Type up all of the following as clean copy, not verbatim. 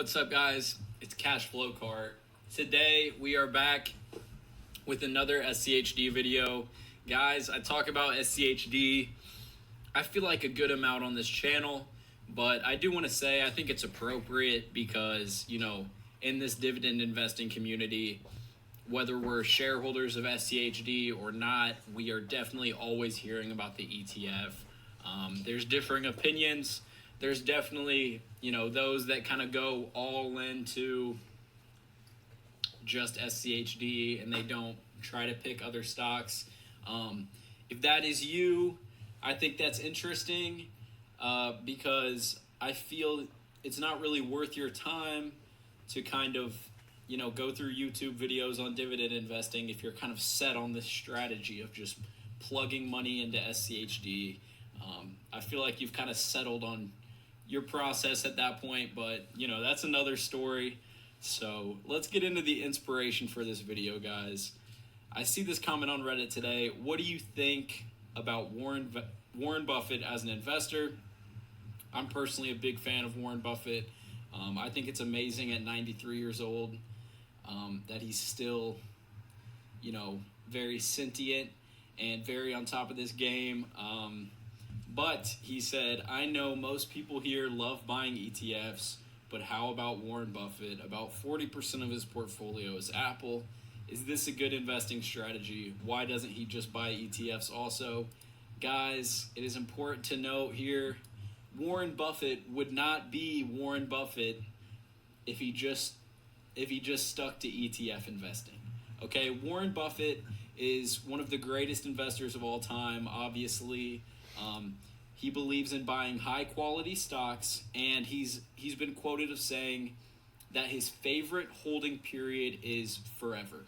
What's up, guys? It's Cash Flow Cart. Today we are back with another SCHD video. Guys, I talk about SCHD I feel like a good amount on this channel, but I do want to say I think it's appropriate because, in this dividend investing community, whether we're shareholders of SCHD or not, we are definitely always hearing about the ETF. There's differing opinions. There's definitely, those that kind of go all into just SCHD and they don't try to pick other stocks. If that is you, I think that's interesting because I feel it's not really worth your time to kind of, go through YouTube videos on dividend investing if you're kind of set on this strategy of just plugging money into SCHD. I feel like you've kind of settled on your process at that point, but, that's another story. So let's get into the inspiration for this video, guys. I see this comment on Reddit today. What do you think about Warren Buffett as an investor? I'm personally a big fan of Warren Buffett. I think it's amazing at 93 years old that he's still, very sentient and very on top of this game. But he said, I know most people here love buying ETFs, but how about Warren Buffett? About 40% of his portfolio is Apple. Is this a good investing strategy? Why doesn't he just buy ETFs also? Guys, it is important to note here, Warren Buffett would not be Warren Buffett if he just stuck to ETF investing. Okay, Warren Buffett is one of the greatest investors of all time, obviously. He believes in buying high quality stocks, and he's been quoted of saying that his favorite holding period is forever.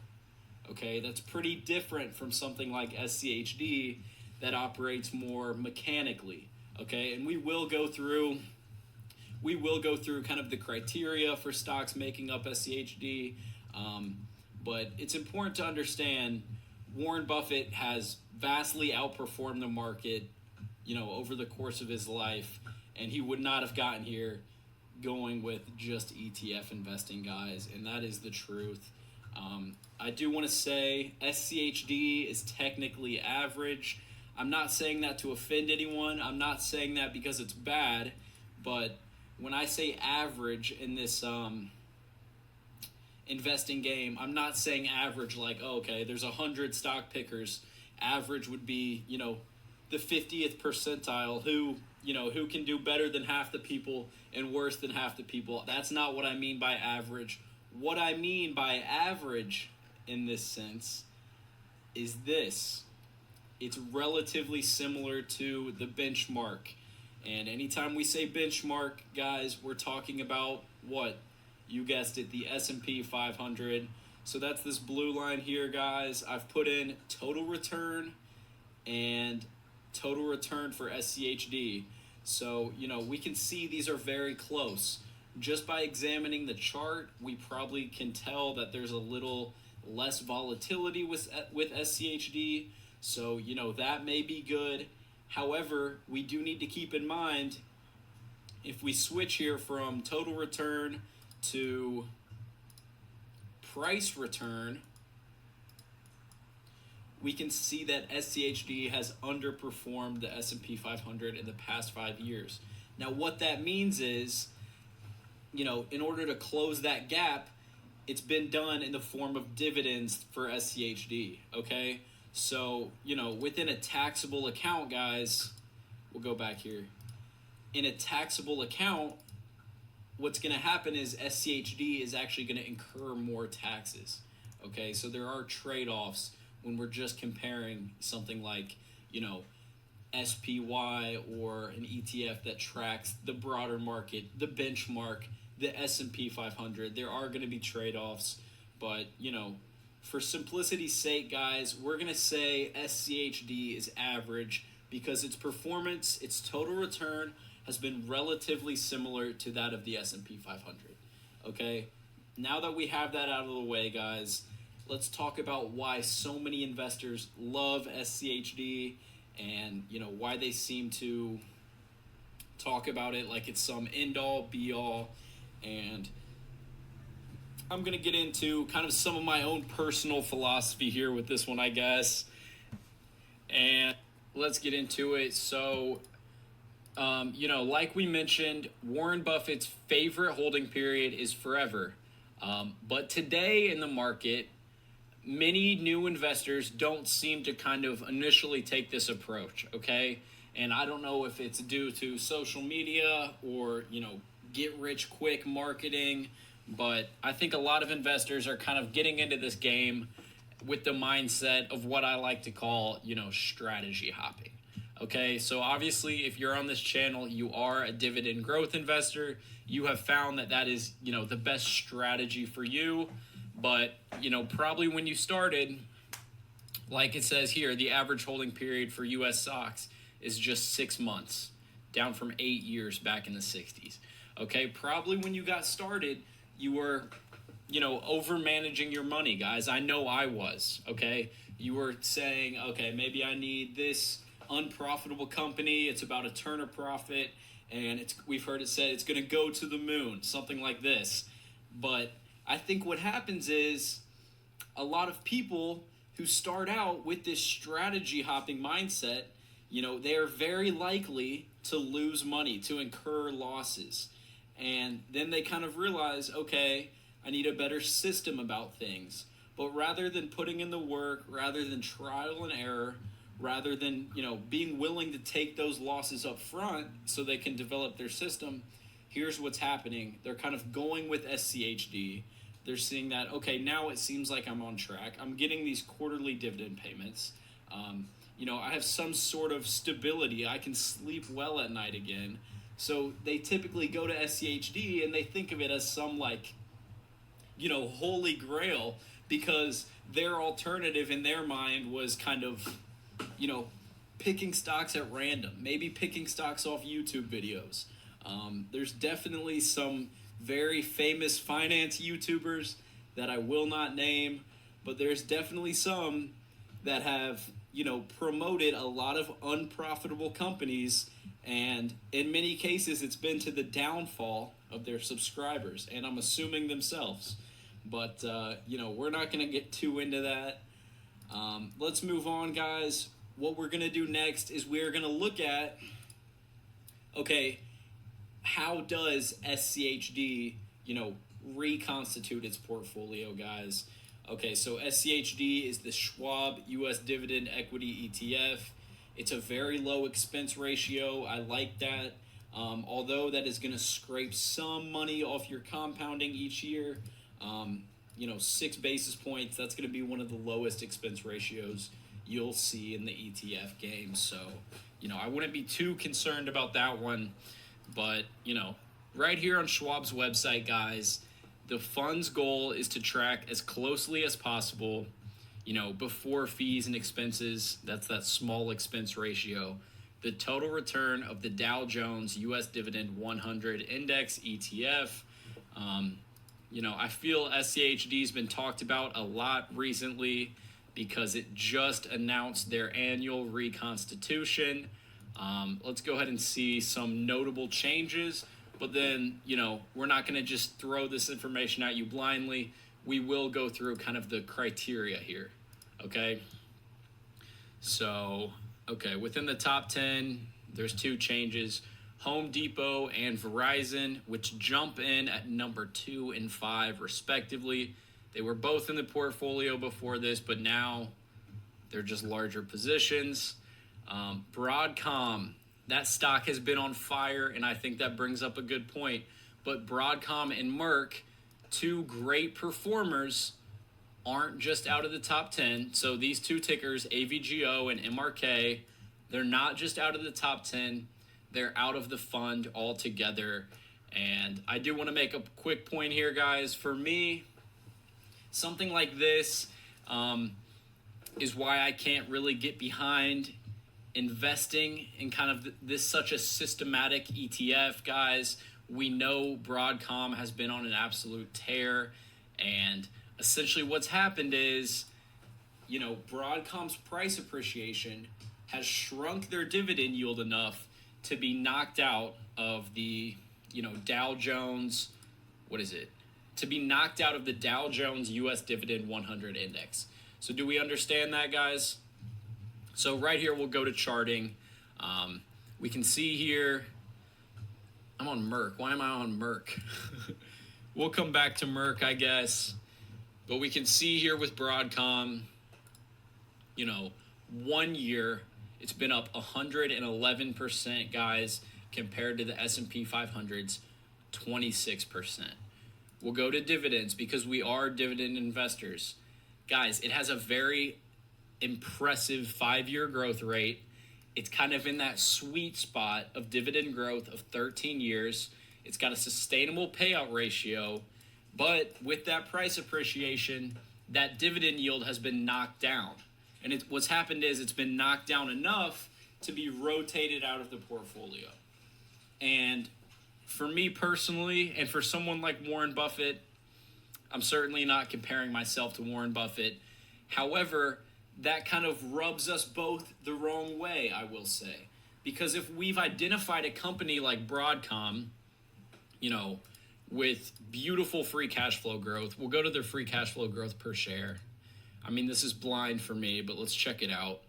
Okay, that's pretty different from something like SCHD that operates more mechanically. Okay, and we will go through kind of the criteria for stocks making up SCHD, but it's important to understand Warren Buffett has vastly outperformed the market, over the course of his life, and he would not have gotten here going with just ETF investing, guys, and that is the truth. I do want to say SCHD is technically average. I'm not saying that to offend anyone. I'm not saying that because it's bad, but when I say average in this investing game, I'm not saying average like, oh, okay, there's 100 stock pickers. Average would be, the 50th percentile who can do better than half the people and worse than half the people. That's not what I mean by average. What I mean by average in this sense is this. It's relatively similar to the benchmark. And anytime we say benchmark, guys, we're talking about what? You guessed it, the S&P 500. So that's this blue line here, guys. I've put in total return and total return for SCHD. So, we can see these are very close. Just by examining the chart, we probably can tell that there's a little less volatility with SCHD. So, that may be good. However, we do need to keep in mind, if we switch here from total return to price return, we can see that SCHD has underperformed the S&P 500 in the past 5 years. Now, what that means is, in order to close that gap, it's been done in the form of dividends for SCHD, okay? So, within a taxable account, guys, we'll go back here. In a taxable account, what's going to happen is SCHD is actually going to incur more taxes, okay? So there are trade-offs when we're just comparing something like, SPY or an ETF that tracks the broader market, the benchmark, the S&P 500. There are going to be trade-offs, but, for simplicity's sake, guys, we're going to say SCHD is average because its performance, its total return, has been relatively similar to that of the S&P 500, okay? Now that we have that out of the way, guys, let's talk about why so many investors love SCHD and, why they seem to talk about it like it's some end-all, be-all. And I'm going to get into kind of some of my own personal philosophy here with this one, I guess. And let's get into it. So, like we mentioned, Warren Buffett's favorite holding period is forever. But today in the market, many new investors don't seem to kind of initially take this approach, okay? And I don't know if it's due to social media or, get rich quick marketing, but I think a lot of investors are kind of getting into this game with the mindset of what I like to call, strategy hopping. Okay, so obviously if you're on this channel, you are a dividend growth investor. You have found that is, the best strategy for you. But, probably when you started, like it says here, the average holding period for U.S. stocks is just 6 months, down from 8 years back in the 60s. Okay, probably when you got started, you were, over managing your money, guys. I know I was, okay? You were saying, okay, maybe I need this unprofitable company. It's about a turn of profit, and we've heard it said it's going to go to the moon, something like this. But I think what happens is a lot of people who start out with this strategy hopping mindset, they are very likely to lose money, to incur losses. And then they kind of realize, okay, I need a better system about things. But rather than putting in the work, rather than trial and error, rather than, being willing to take those losses up front so they can develop their system, here's what's happening. They're kind of going with SCHD. They're seeing that, okay, now it seems like I'm on track. I'm getting these quarterly dividend payments. I have some sort of stability. I can sleep well at night again. So they typically go to SCHD and they think of it as some holy grail, because their alternative in their mind was kind of, picking stocks at random, maybe picking stocks off YouTube videos. There's definitely some very famous finance YouTubers that I will not name, but there's definitely some that have, promoted a lot of unprofitable companies, and in many cases it's been to the downfall of their subscribers, and I'm assuming themselves. But, we're not going to get too into that. Let's move on, guys. What we're going to do next is we're going to look at, okay, how does SCHD, reconstitute its portfolio, guys? Okay, so SCHD is the Schwab U.S. Dividend Equity ETF. It's a very low expense ratio. I like that. Although that is going to scrape some money off your compounding each year, 6 basis points, that's going to be one of the lowest expense ratios you'll see in the ETF game. So, I wouldn't be too concerned about that one. But, right here on Schwab's website, guys, the fund's goal is to track as closely as possible, before fees and expenses, that's that small expense ratio, the total return of the Dow Jones U.S. Dividend 100 Index ETF. I feel SCHD's been talked about a lot recently because it just announced their annual reconstitution. Let's go ahead and see some notable changes, but then, we're not going to just throw this information at you blindly. We will go through kind of the criteria here, okay? So, within the top 10, there's 2 changes. Home Depot and Verizon, which jump in at number 2 and 5, respectively. They were both in the portfolio before this, but now they're just larger positions. Broadcom, that stock has been on fire, and I think that brings up a good point. But Broadcom and Merck, 2 great performers, aren't just out of the top 10. So these 2 tickers, AVGO and MRK, they're not just out of the top 10. They're out of the fund altogether. And I do want to make a quick point here, guys. For me, something like this is why I can't really get behind investing in kind of this such a systematic ETF, guys. We know Broadcom has been on an absolute tear, and essentially what's happened is, Broadcom's price appreciation has shrunk their dividend yield enough to be knocked out of the, Dow Jones, what is it? to be knocked out of the Dow Jones US Dividend 100 index. So do we understand that, guys? So right here, we'll go to charting. We can see here, I'm on Merck. Why am I on Merck? We'll come back to Merck, I guess. But we can see here with Broadcom, 1 year, it's been up 111%, guys, compared to the S&P 500's 26%. We'll go to dividends because we are dividend investors. Guys, it has a very impressive 5-year growth rate. It's kind of in that sweet spot of dividend growth of 13 years. It's got a sustainable payout ratio, but with that price appreciation, that dividend yield has been knocked down. And what's happened is it's been knocked down enough to be rotated out of the portfolio. And for me personally, and for someone like Warren Buffett, I'm certainly not comparing myself to Warren Buffett. However, that kind of rubs us both the wrong way, I will say. Because if we've identified a company like Broadcom, with beautiful free cash flow growth, we'll go to their free cash flow growth per share. I mean, this is blind for me, but let's check it out.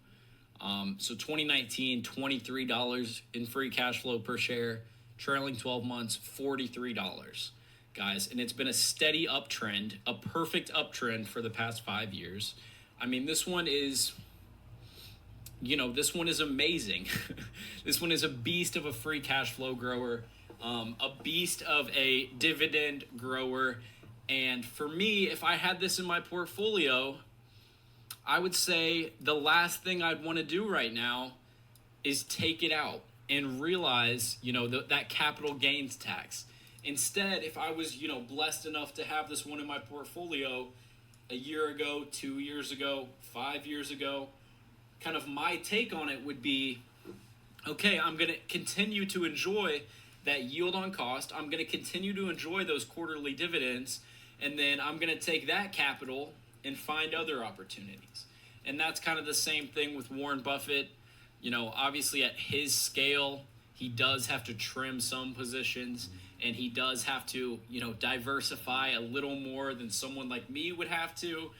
So 2019, $23 in free cash flow per share. Trailing 12 months, $43, guys. And it's been a steady uptrend, a perfect uptrend for the past 5 years. I mean, this one is, this one is amazing. This one is a beast of a free cash flow grower, a beast of a dividend grower. And for me, if I had this in my portfolio, I would say the last thing I'd want to do right now is take it out and realize, that capital gains tax. Instead, if I was, blessed enough to have this one in my portfolio a year ago, 2 years ago, 5 years ago, kind of my take on it would be, okay, I'm going to continue to enjoy that yield on cost. I'm going to continue to enjoy those quarterly dividends, and then I'm going to take that capital and find other opportunities. And that's kind of the same thing with Warren Buffett. Obviously at his scale, he does have to trim some positions, and he does have to, diversify a little more than someone like me would have to.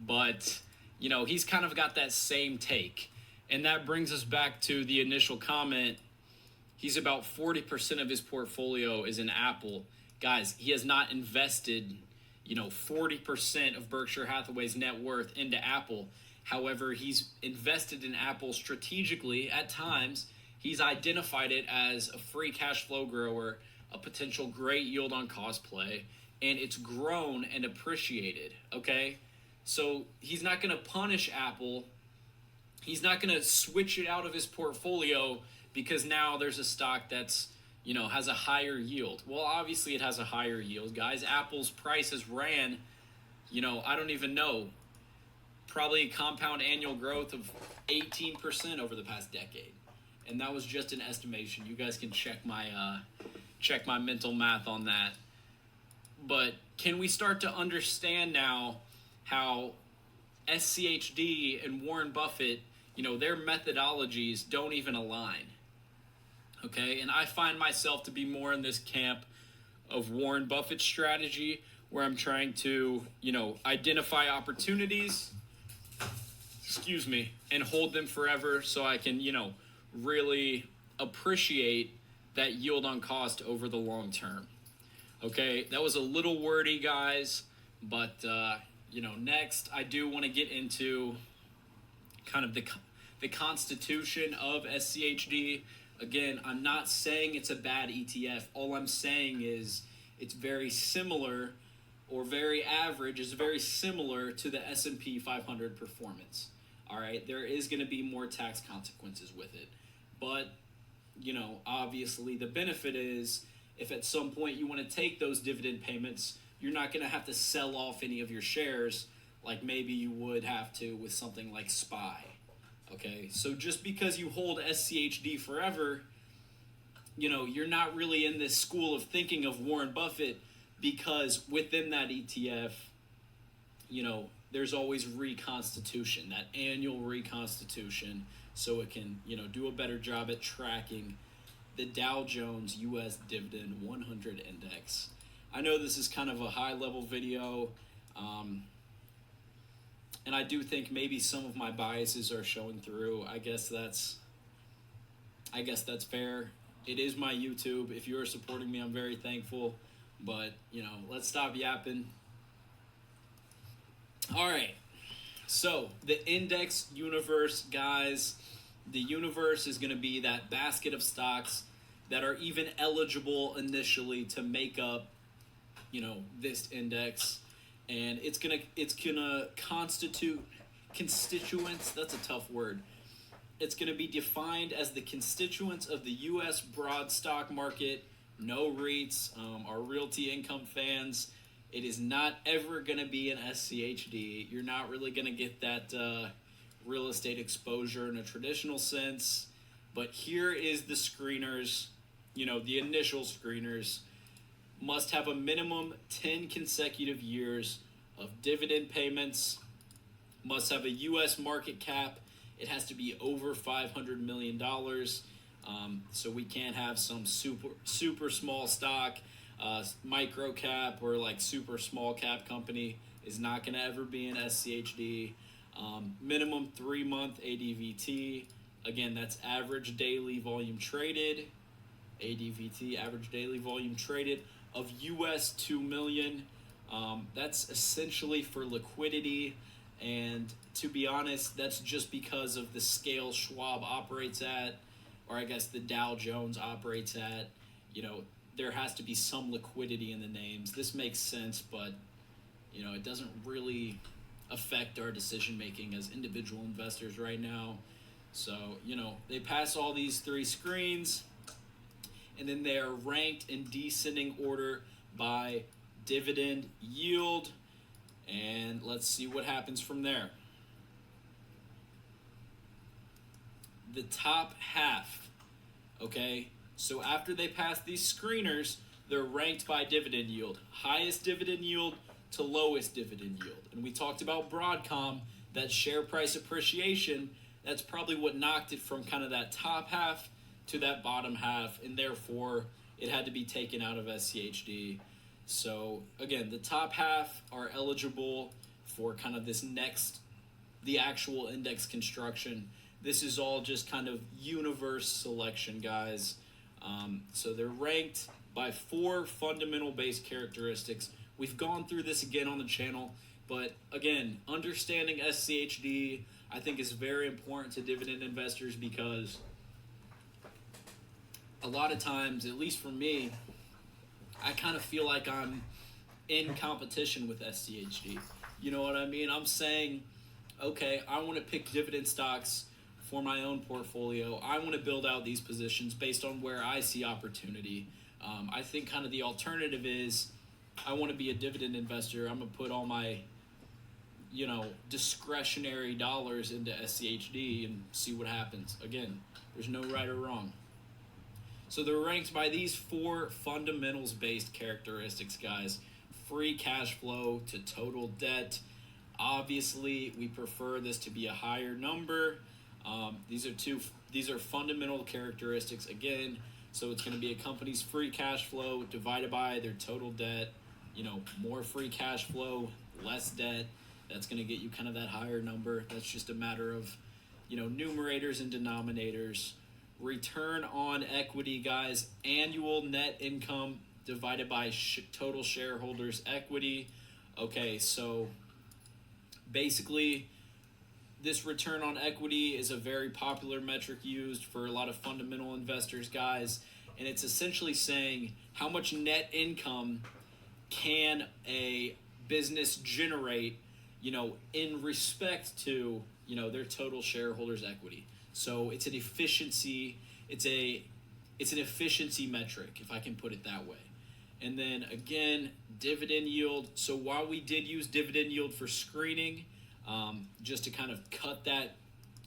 But, he's kind of got that same take. And that brings us back to the initial comment. He's about 40% of his portfolio is in Apple. Guys, he has not invested, 40% of Berkshire Hathaway's net worth into Apple. However, he's invested in Apple strategically at times. He's identified it as a free cash flow grower, a potential great yield on cost play, and it's grown and appreciated, okay? So he's not going to punish Apple. He's not going to switch it out of his portfolio because now there's a stock that's, has a higher yield. Well, obviously it has a higher yield, guys. Apple's price has ran, I don't even know, probably a compound annual growth of 18% over the past decade. And that was just an estimation. You guys can check my mental math on that. But can we start to understand now how SCHD and Warren Buffett, their methodologies don't even align? Okay, and I find myself to be more in this camp of Warren Buffett's strategy, where I'm trying to, identify opportunities, and hold them forever so I can, really appreciate that yield on cost over the long term. Okay, that was a little wordy, guys, but, next I do want to get into kind of the constitution of SCHD. Again, I'm not saying it's a bad ETF. All I'm saying is it's very similar, or very average, is very similar to the S&P 500 performance. All right, there is going to be more tax consequences with it. But, obviously the benefit is if at some point you want to take those dividend payments, you're not going to have to sell off any of your shares like maybe you would have to with something like SPY. Okay, so just because you hold SCHD forever, you're not really in this school of thinking of Warren Buffett, because within that ETF, there's always reconstitution, that annual reconstitution, so it can, do a better job at tracking the Dow Jones US Dividend 100 Index. I know this is kind of a high-level video, and I do think maybe some of my biases are showing through. I guess that's fair. It is my YouTube. If you are supporting me, I'm very thankful. But, let's stop yapping. All right. So, the index universe, guys, the universe is going to be that basket of stocks that are even eligible initially to make up, this index. And it's gonna constitute constituents. That's a tough word. It's going to be defined as the constituents of the U.S. broad stock market. No REITs. Our realty income fans, it is not ever going to be an SCHD. You're not really going to get that real estate exposure in a traditional sense. But here is the screeners, the initial screeners. Must have a minimum 10 consecutive years of dividend payments. Must have a U.S. market cap. It has to be over $500 million. So we can't have some super small stock, micro cap, or like super small cap company is not going to ever be an SCHD. Minimum 3-month ADVT. Again, that's average daily volume traded. ADVT, average daily volume traded, of US 2 million. That's essentially for liquidity. And to be honest, that's just because of the scale Schwab operates at, or I guess the Dow Jones operates at. There has to be some liquidity in the names. This makes sense, but, it doesn't really affect our decision making as individual investors right now. So, they pass all these 3 screens, and then they are ranked in descending order by dividend yield. And let's see what happens from there. The top half, okay? So after they pass these screeners, they're ranked by dividend yield. Highest dividend yield to lowest dividend yield. And we talked about Broadcom, that share price appreciation. That's probably what knocked it from kind of that top half to that bottom half, and therefore it had to be taken out of SCHD. So again, the top half are eligible for kind of the actual index construction. This is all just kind of universe selection, guys. So they're ranked by 4 fundamental base characteristics. We've gone through this again on the channel, but again, understanding SCHD I think is very important to dividend investors, because a lot of times, at least for me, I kind of feel like I'm in competition with SCHD. You know what I mean? I'm saying, okay, I want to pick dividend stocks for my own portfolio. I want to build out these positions based on where I see opportunity. I think kind of the alternative is I want to be a dividend investor. I'm going to put all my, discretionary dollars into SCHD and see what happens. Again, there's no right or wrong. So they're ranked by these 4 fundamentals-based characteristics, guys. Free cash flow to total debt. Obviously, we prefer this to be a higher number. These are fundamental characteristics again. So it's going to be a company's free cash flow divided by their total debt. More free cash flow, less debt. That's going to get you kind of that higher number. That's just a matter of, numerators and denominators. Return on equity, guys. Annual net income divided by total shareholders' equity. Okay, so basically, this return on equity is a very popular metric used for a lot of fundamental investors, guys. And it's essentially saying how much net income can a business generate, in respect to, their total shareholders' equity. So it's an efficiency. It's an efficiency metric, if I can put it that way. And then again, dividend yield. So while we did use dividend yield for screening, just to kind of cut that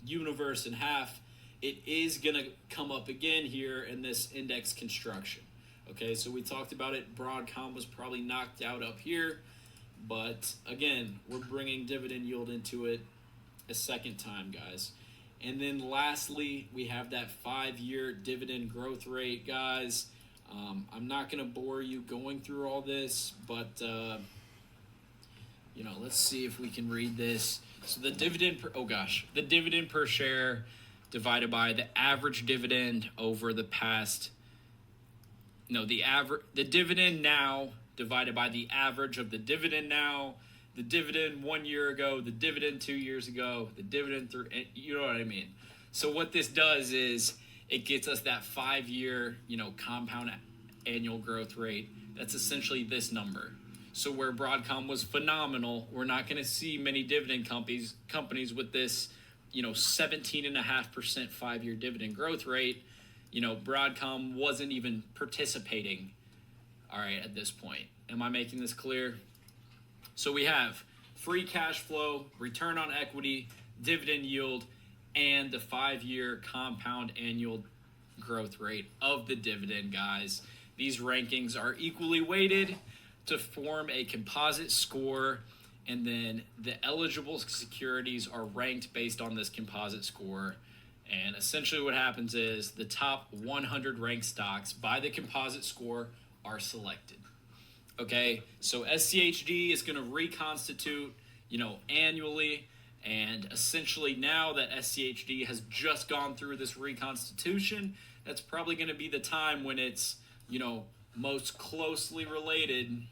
universe in half, it is going to come up again here in this index construction. Okay, so we talked about it. Broadcom was probably knocked out up here. But again, we're bringing dividend yield into it a second time, guys. And then lastly, we have that 5-year dividend growth rate, guys. I'm not going to bore you going through all this, but let's see if we can read this. So the dividend per share divided by the average dividend over the past. No, the dividend now divided by the average of the dividend now, the dividend 1 year ago, the dividend 2 years ago, the dividend you know what I mean? So what this does is it gets us that 5-year, compound annual growth rate. That's essentially this number. So where Broadcom was phenomenal, we're not going to see many dividend companies with this, 17.5% 5-year dividend growth rate. Broadcom wasn't even participating, all right, at this point. Am I making this clear? So we have free cash flow, return on equity, dividend yield, and the 5-year compound annual growth rate of the dividend, guys. These rankings are equally weighted to form a composite score, and then the eligible securities are ranked based on this composite score. And essentially what happens is the top 100 ranked stocks by the composite score are selected. Okay, so SCHD is going to reconstitute, annually. And essentially now that SCHD has just gone through this reconstitution, that's probably going to be the time when it's, most closely related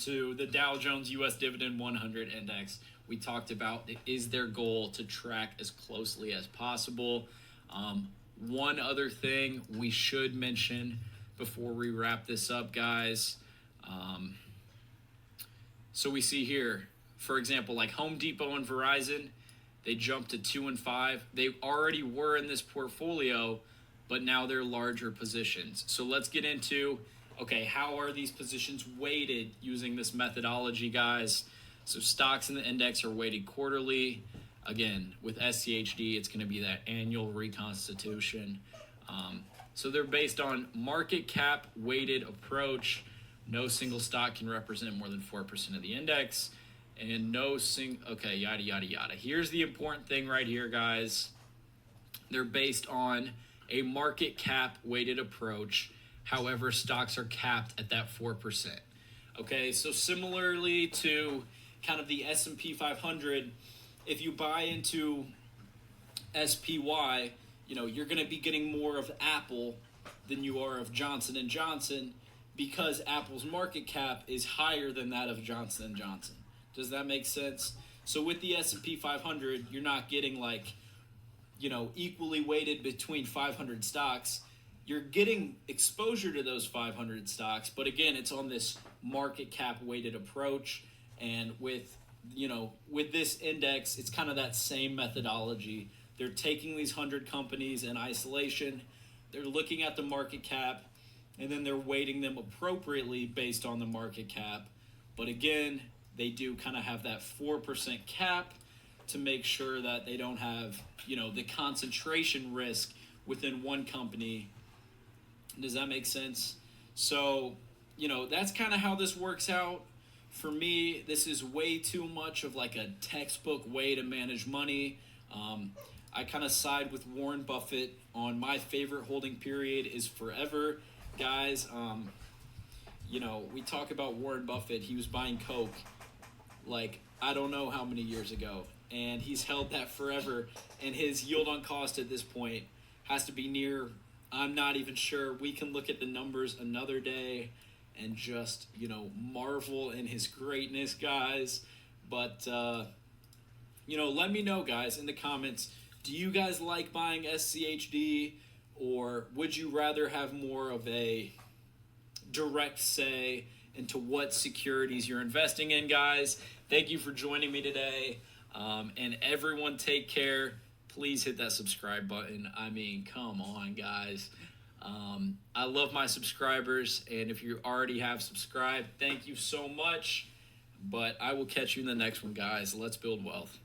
to the Dow Jones US Dividend 100 Index. We talked about it is their goal to track as closely as possible. One other thing we should mention before we wrap this up, guys. So we see here, for example, like Home Depot and Verizon, they jumped to 2 and 5. They already were in this portfolio, but now they're larger positions. So let's get into, okay, how are these positions weighted using this methodology, guys? So stocks in the index are weighted quarterly. Again, with SCHD, it's going to be that annual reconstitution. So they're based on market cap weighted approach. No single stock can represent more than 4% of the index. And okay, yada, yada, yada. Here's the important thing right here, guys. They're based on a market cap weighted approach. However, stocks are capped at that 4%. Okay, so similarly to kind of the S&P 500, if you buy into SPY, you're going to be getting more of Apple than you are of Johnson & Johnson because Apple's market cap is higher than that of Johnson & Johnson. Does that make sense? So with the S&P 500, you're not getting equally weighted between 500 stocks. You're getting exposure to those 500 stocks, but again, it's on this market cap weighted approach. And with this index, it's kind of that same methodology. They're taking these 100 companies in isolation. They're looking at the market cap, and then they're weighting them appropriately based on the market cap. But again, they do kind of have that 4% cap to make sure that they don't have, the concentration risk within one company. Does that make sense? So, that's kind of how this works out. For me, this is way too much of like a textbook way to manage money. I kind of side with Warren Buffett on my favorite holding period is forever. Guys, we talk about Warren Buffett. He was buying Coke I don't know how many years ago, and he's held that forever, and his yield on cost at this point has to be near, I'm not even sure. We can look at the numbers another day and just, marvel in his greatness, guys. But, let me know, guys, in the comments, do you guys like buying SCHD, or would you rather have more of a direct say into what securities you're investing in, guys? Thank you for joining me today. And everyone take care. Please hit that subscribe button. I mean, come on, guys. I love my subscribers, and if you already have subscribed, thank you so much. But I will catch you in the next one, guys. Let's build wealth.